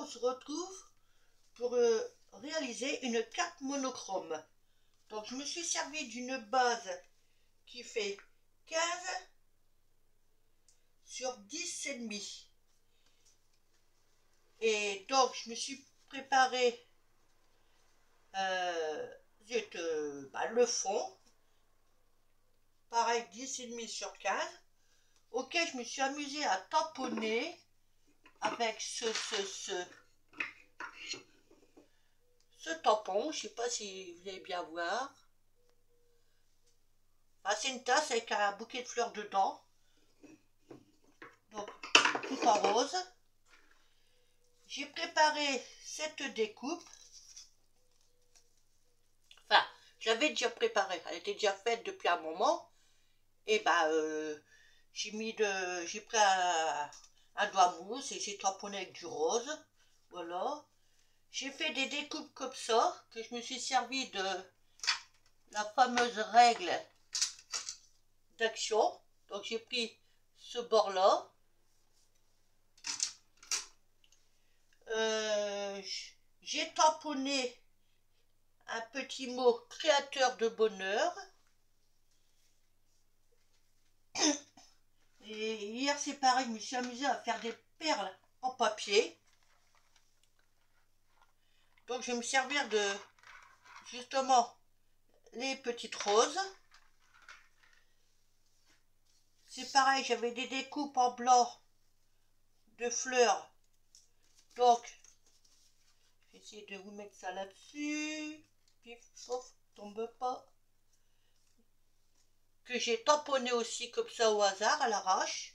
se retrouve pour réaliser une carte monochrome. Donc je me suis servi d'une base qui fait 15 sur 10,5. Et donc je me suis préparé le fond. Pareil, 10,5 sur 15. Ok, je me suis amusée à tamponner avec ce tampon. Je sais pas si vous allez bien voir. Enfin, c'est une tasse avec un bouquet de fleurs dedans. Donc, tout en rose. J'ai préparé cette découpe. Enfin, je l'avais déjà préparée. Elle était déjà faite depuis un moment. Et j'ai pris un doigt mousse et j'ai tamponné avec du rose. Voilà. J'ai fait des découpes comme ça, que je me suis servi de la fameuse règle d'action. Donc j'ai pris ce bord-là. J'ai tamponné un petit mot créateur de bonheur. Et hier c'est pareil, je me suis amusée à faire des perles en papier. Donc je vais me servir de justement les petites roses. C'est pareil, j'avais des découpes en blanc de fleurs. Donc, je vais essayer de vous mettre ça là-dessus. Pif, pof, tombe pas. Que j'ai tamponné aussi comme ça au hasard, à l'arrache.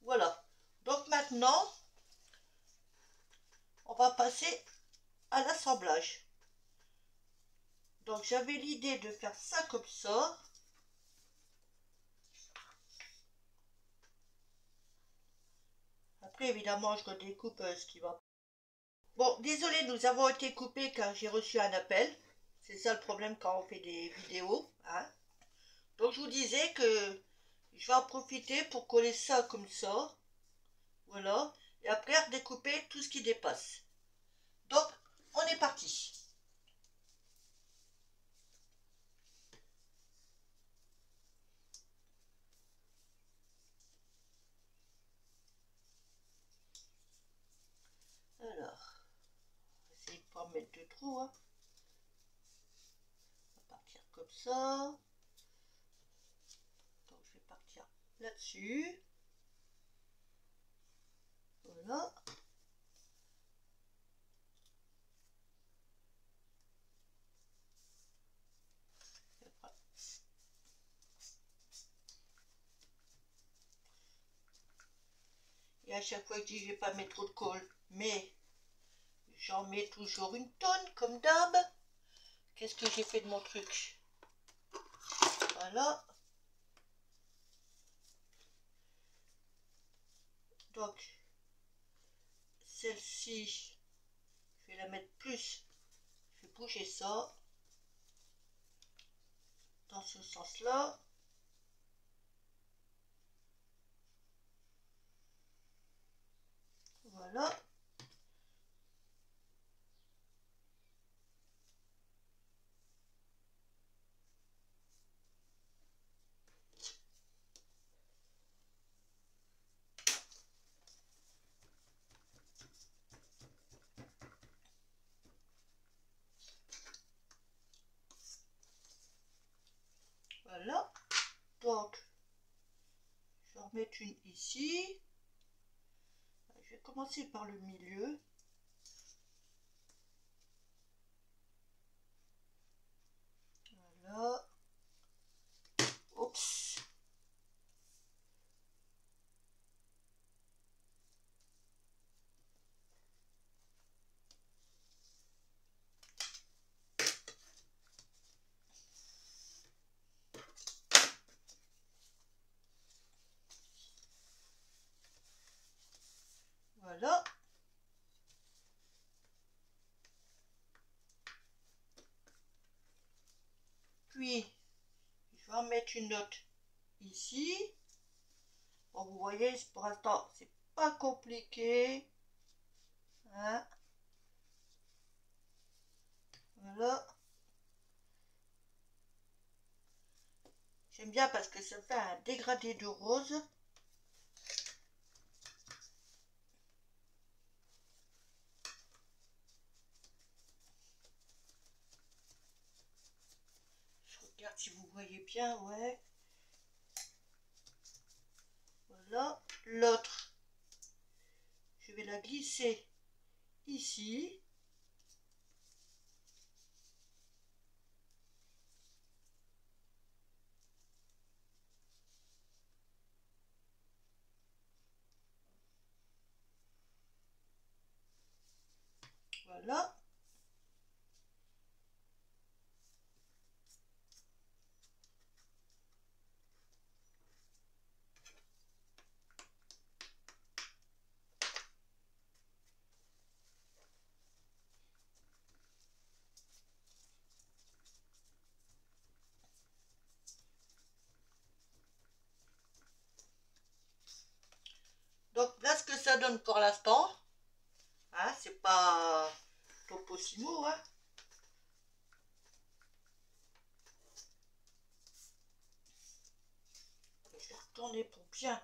Voilà. Donc maintenant, on va passer à l'assemblage. Donc j'avais l'idée de faire ça comme ça. Après, évidemment, je redécoupe ce qui va. Bon, désolé, nous avons été coupés car j'ai reçu un appel. C'est ça le problème quand on fait des vidéos. Hein. Donc je vous disais que je vais en profiter pour coller ça comme ça. Voilà. Et après redécouper tout ce qui dépasse. Donc, on est parti. Alors, on va essayer de ne pas mettre de trous. Hein. On va partir comme ça. Donc, je vais partir là-dessus. Voilà. Et à chaque fois, je dis, je ne vais pas mettre trop de colle. Mais, j'en mets toujours une tonne, comme d'hab. Qu'est-ce que j'ai fait de mon truc? Voilà. Donc, celle-ci, je vais la mettre plus. Je vais bouger ça. Dans ce sens-là. Voilà. Voilà. Donc, je vais en remettre une ici. Je vais commencer par le milieu. Voilà. Oups. Voilà. Puis, je vais en mettre une autre ici. Bon, vous voyez, pour l'instant, c'est pas compliqué. Hein. Voilà. J'aime bien parce que ça fait un dégradé de rose. Je regarde si vous voyez bien, ouais. Voilà. L'autre, je vais la glisser ici. Voilà. Donc là, ce que ça donne pour l'instant, hein, c'est pas Toposimo, hein. Je vais retourner pour bien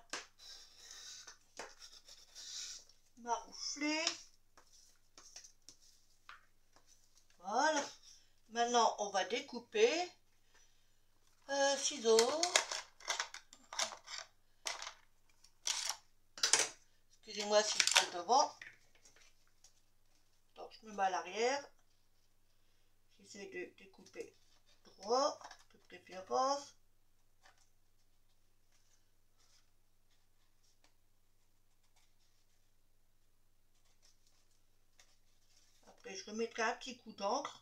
maroufler. Voilà. Maintenant, on va découper. Ciseaux. Excusez-moi si je passe devant. Donc, je me mets à l'arrière. J'essaie de découper droit, de préférence. Après, je remettrai un petit coup d'encre.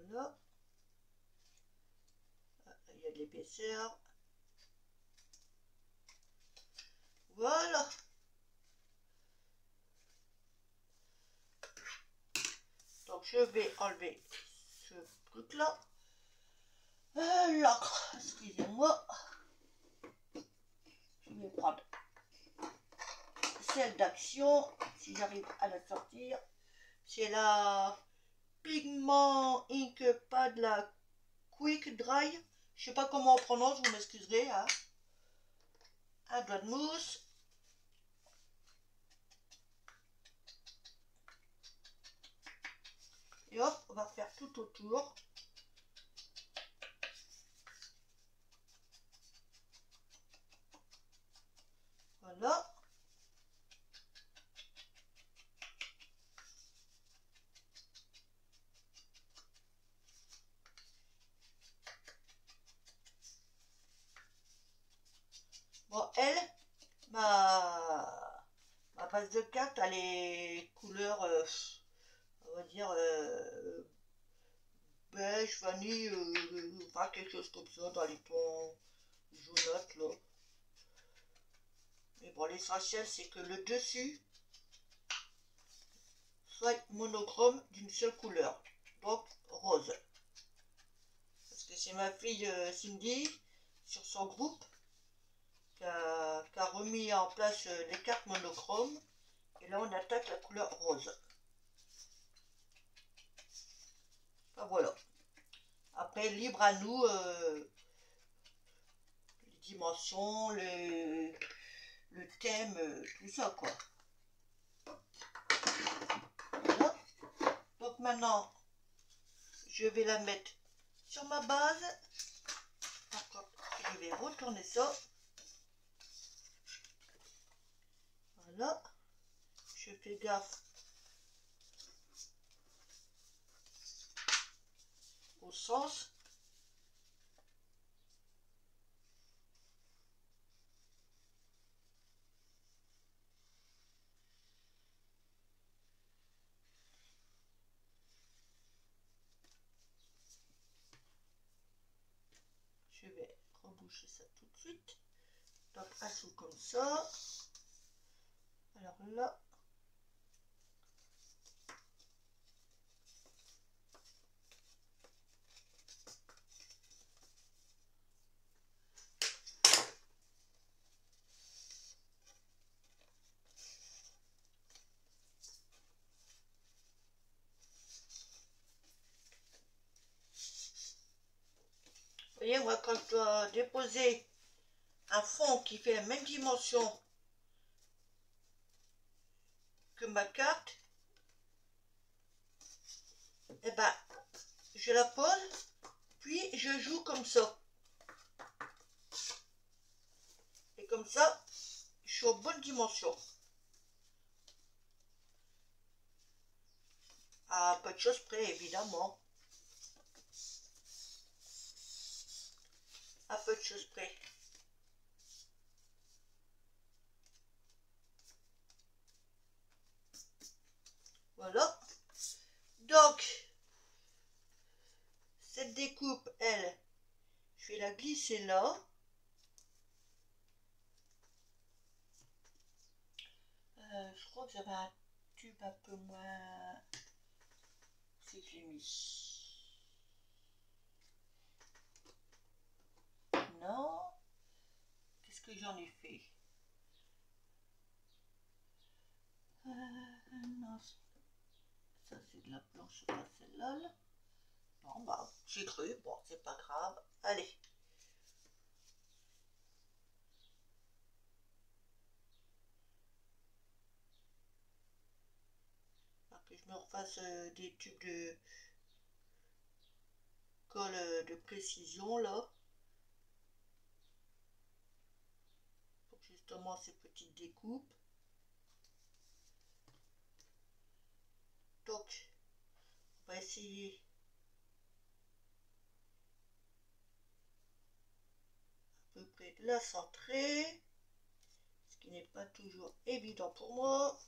Voilà. Ah, il y a de l'épaisseur. Voilà. Donc, je vais enlever ce truc-là. L'encre, excusez-moi. Je vais prendre celle d'Action, si j'arrive à la sortir. C'est la Pigment Ink Pad, la Quick Dry. Je sais pas comment on prononce, vous m'excuserez. Hein. Un doigt de mousse. Et hop, on va faire tout autour. Voilà. Bon, elle, ma base de carte, elle est couleur, on va dire, beige, vanille, enfin quelque chose comme ça, dans les tons jaunâtres, là. Mais bon, l'essentiel, c'est que le dessus soit monochrome d'une seule couleur, donc rose. Parce que c'est ma fille Cindy, sur son groupe, qui a remis en place les cartes monochromes. Et là, on attaque la couleur rose. Enfin, voilà. Après, libre à nous, les dimensions, le thème, tout ça, quoi. Voilà. Donc maintenant, je vais la mettre sur ma base. Par contre, je vais retourner ça. Voilà. Je fais gaffe au sens. Je vais reboucher ça tout de suite. Donc, un sou comme ça. Alors là, voyez, moi, quand je dois déposer un fond qui fait la même dimension que ma carte, et ben, je la pose, puis je joue comme ça. Et comme ça, je suis aux bonnes dimensions. À peu de choses près, évidemment. À peu de choses près. Voilà. Donc, cette découpe, elle, je vais la glisser là. Je crois que j'avais un tube un peu moins... Si j'ai mis... Non. Qu'est-ce que j'en ai fait? Non, ça c'est de la planche, pas celle-là. Non, bah, j'ai cru. Bon, c'est pas grave. Allez. Que je me refasse des tubes de colle de précision là. Pour justement ces petites découpes. Donc, on va essayer à peu près de la centrer. Ce qui n'est pas toujours évident pour moi.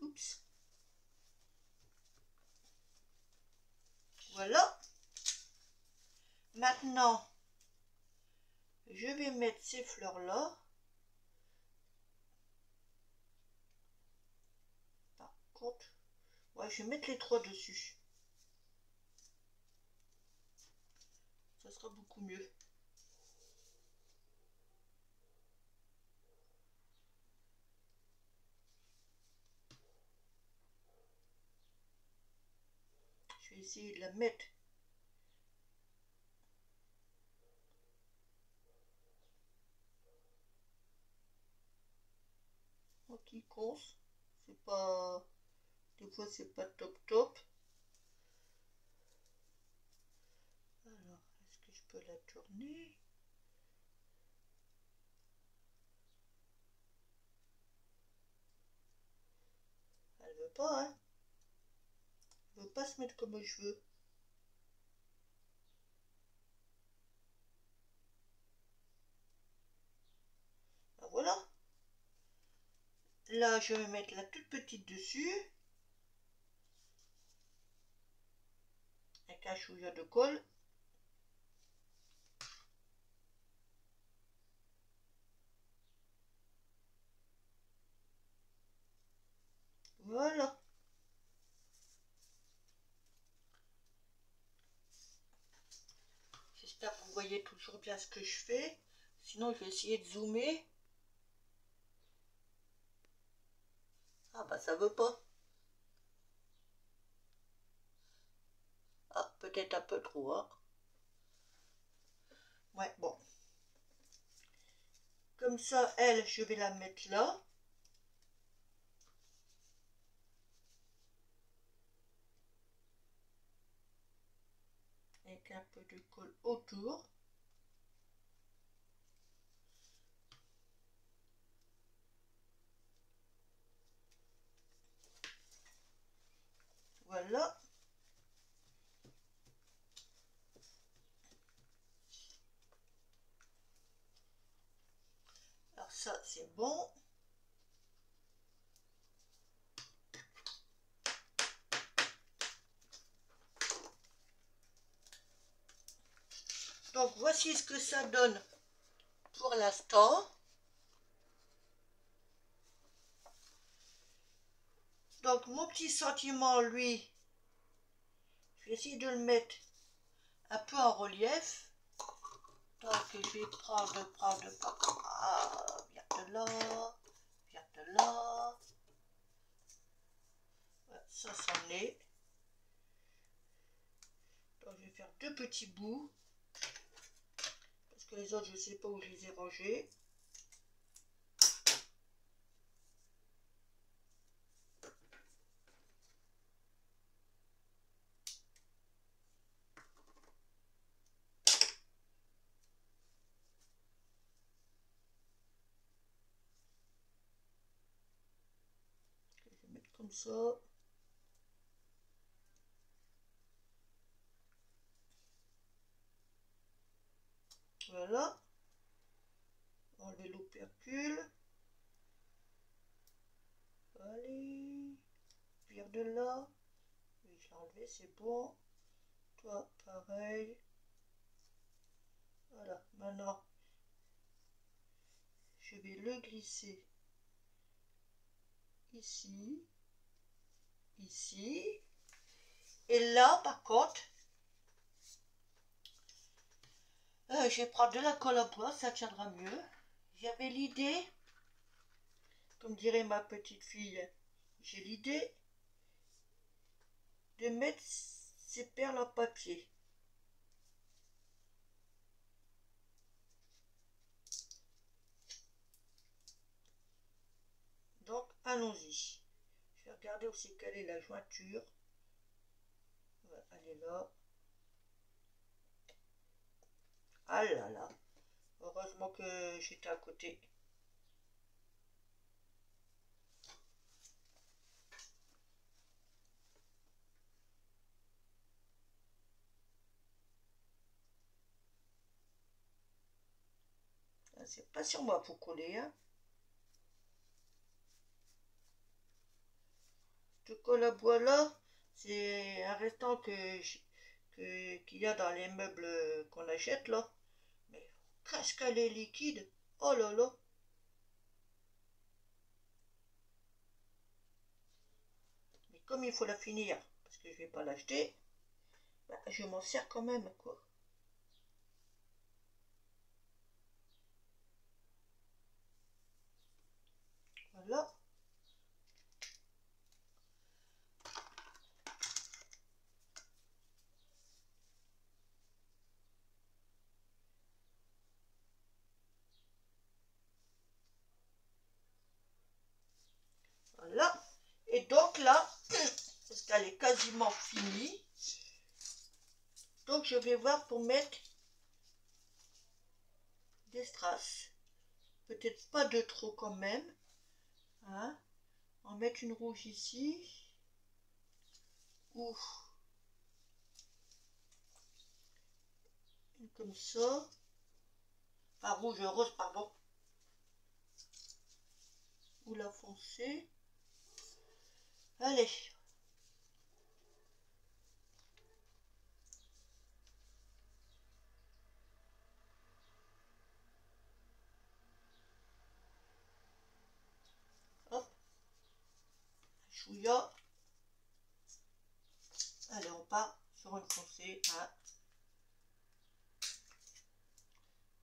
Oups. Voilà. Maintenant, je vais mettre ces fleurs là. Par contre, ouais, je vais mettre les trois dessus. Ça sera beaucoup mieux. Je vais essayer de la mettre en quiconce. C'est pas... Des fois c'est pas top top. Alors, est-ce que je peux la tourner? Elle veut pas, hein? Elle veut pas se mettre comme je veux. Ben voilà. Là, je vais mettre la toute petite dessus. Avec un chouïa de colle. Voilà. J'espère que vous voyez toujours bien ce que je fais. Sinon, je vais essayer de zoomer. Ah bah ça veut pas. Ah, peut-être un peu trop, hein. Ouais, bon. Comme ça, elle, je vais la mettre là. Avec un peu de colle autour. Voilà. Alors ça, c'est bon. Donc, voici ce que ça donne pour l'instant. Donc, mon petit sentiment, lui, je vais essayer de le mettre un peu en relief. Donc je vais prendre, viens de là, viens de là. Voilà, ça c'en est. Donc je vais faire deux petits bouts. Parce que les autres, je ne sais pas où je les ai rangés. Je vais mettre comme ça. Voilà. Enlever l'opercule. Allez. Vire de là. Oui, je l'ai enlevé, c'est bon. Toi, pareil. Voilà. Maintenant, je vais le glisser ici. Ici. Et là, par contre, je vais prendre de la colle à bois, ça tiendra mieux. J'avais l'idée, comme dirait ma petite fille, j'ai l'idée de mettre ces perles en papier. Donc, allons-y. Je vais regarder aussi quelle est la jointure. Voilà, elle est là. Ah là là. Heureusement que j'étais à côté. C'est pas sur moi pour coller, hein. Ce colle à bois là, c'est un restant qu'il y a dans les meubles qu'on achète là. Mais qu'est-ce qu'elle est liquide. Oh là là. Mais comme il faut la finir, parce que je vais pas l'acheter, bah, je m'en sers quand même, quoi. Voilà. Voilà. Et donc là, parce qu'elle est quasiment finie, donc je vais voir pour mettre des strass. Peut-être pas de trop quand même. Hein. On va mettre une rouge ici. Ou une comme ça. Enfin rouge, rose, pardon. Ou la foncée. Allez. Hop. Chouïa. Allez, on part sur une foncée. Hein.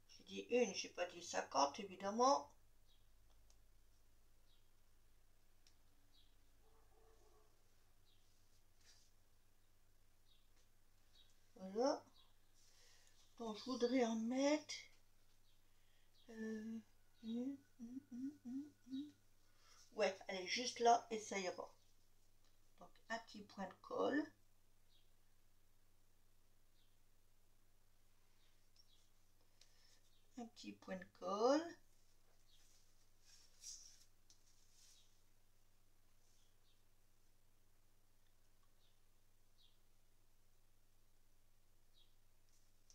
J'ai dit une, j'ai pas dit 50 évidemment. Voilà. Donc je voudrais en mettre. Ouais, elle est juste là et ça ira. Donc un petit point de colle. Un petit point de colle.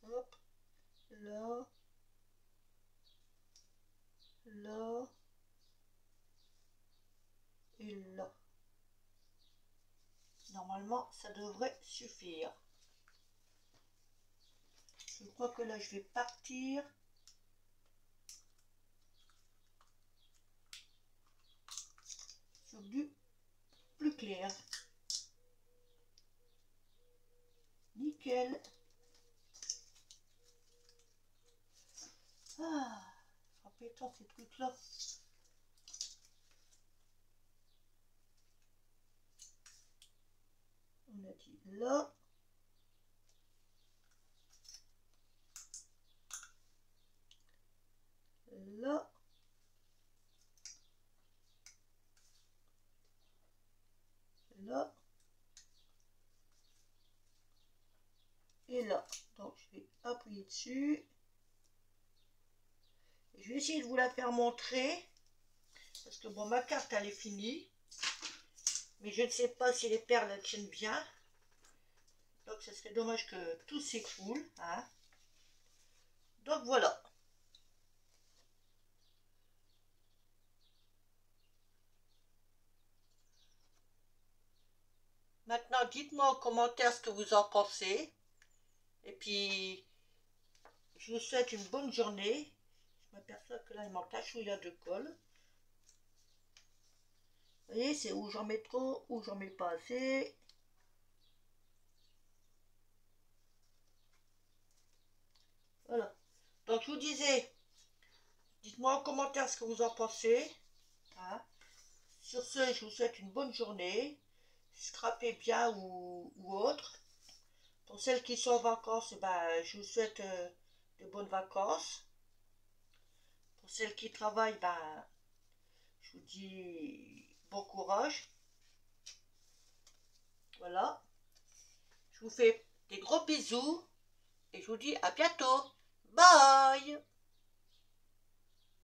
Hop, là, là et là. Normalement, ça devrait suffire. Je crois que là, je vais partir. Sur du plus clair. Nickel. embêtant ces trucs-là. On a dit là. Là. Là. Et là. Donc je vais appuyer dessus. Et je vais essayer de vous la faire montrer. Parce que bon, ma carte elle est finie. Mais je ne sais pas si les perles elles tiennent bien. Donc ce serait dommage que tout s'écroule. Hein. Donc voilà. Maintenant, dites-moi en commentaire ce que vous en pensez. Et puis, je vous souhaite une bonne journée. Je m'aperçois que là, il manque un chouïa de colle. Vous voyez, c'est où j'en mets trop, où j'en mets pas assez. Voilà. Donc, je vous disais, dites-moi en commentaire ce que vous en pensez. Hein. Sur ce, je vous souhaite une bonne journée. Scrapez bien ou autre. Pour celles qui sont en vacances, ben, je vous souhaite de bonnes vacances. Pour celles qui travaillent, ben, je vous dis bon courage. Voilà. Je vous fais des gros bisous et je vous dis à bientôt. Bye!